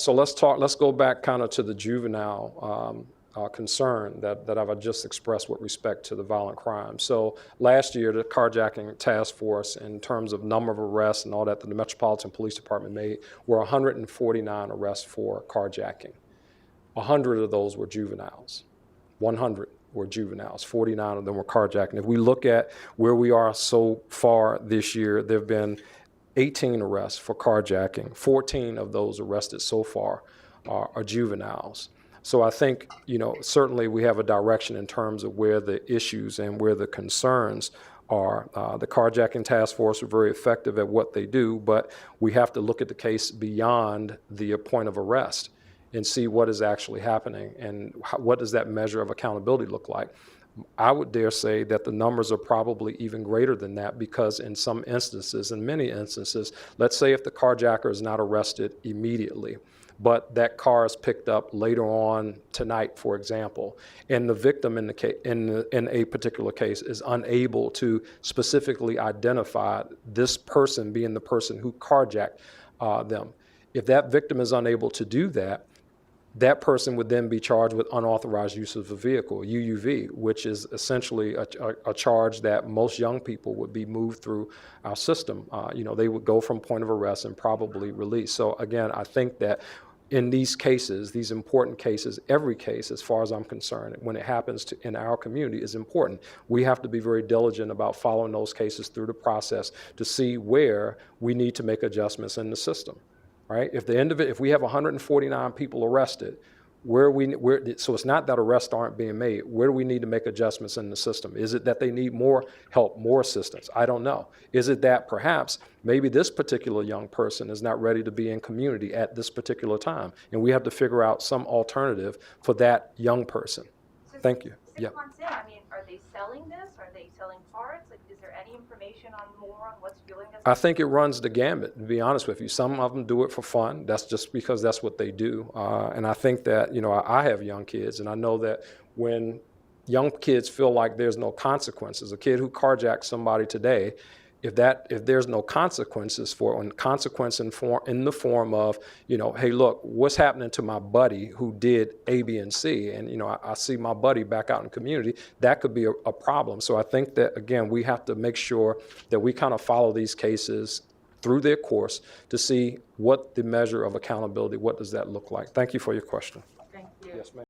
So let's go back kind of to the juvenile concern that I've just expressed with respect to the violent crime. So last year, the carjacking task force, in terms of number of arrests and all that the Metropolitan Police Department made, were 149 arrests for carjacking. 100 of those were juveniles. 100 were juveniles. 49 of them were carjacking. If we look at where we are so far this year, there have been 18 arrests for carjacking. 14 of those arrested so far are juveniles. So I think, certainly we have a direction in terms of where the issues and where the concerns are. The carjacking task force are very effective at what they do, but we have to look at the case beyond the point of arrest and see what is actually happening and what does that measure of accountability look like. I would dare say that the numbers are probably even greater than that, because in some instances, in many instances, let's say if the carjacker is not arrested immediately, but that car is picked up later on tonight, for example, and the victim in a particular case is unable to specifically identify this person being the person who carjacked them. If that victim is unable to do that, that person would then be charged with unauthorized use of a vehicle, UUV, which is essentially a charge that most young people would be moved through our system. They would go from point of arrest and probably release. So again, I think that in these cases, these important cases, every case, as far as I'm concerned, when it happens in our community, is important. We have to be very diligent about following those cases through the process to see where we need to make adjustments in the system. Right? If we have 149 people arrested, so it's not that arrests aren't being made. Where do we need to make adjustments in the system? Is it that they need more help, more assistance? I don't know. Is it that perhaps maybe this particular young person is not ready to be in community at this particular time, and we have to figure out some alternative for that young person? So Thank you. 6 months in, are they selling this? Are they selling parts? Is there any information on what's fueling this? I think it runs the gamut, to be honest with you. Some of them do it for fun. That's just because that's what they do. And I think that, I have young kids, and I know that when young kids feel like there's no consequences, a kid who carjacks somebody today, if there's no consequences for it, and consequence in the form of, hey, look, what's happening to my buddy who did A, B, and C, and I see my buddy back out in the community, that could be a problem. So I think that, again, we have to make sure that we kind of follow these cases through their course to see what the measure of accountability, what does that look like. Thank you for your question. Thank you. Yes, ma'am.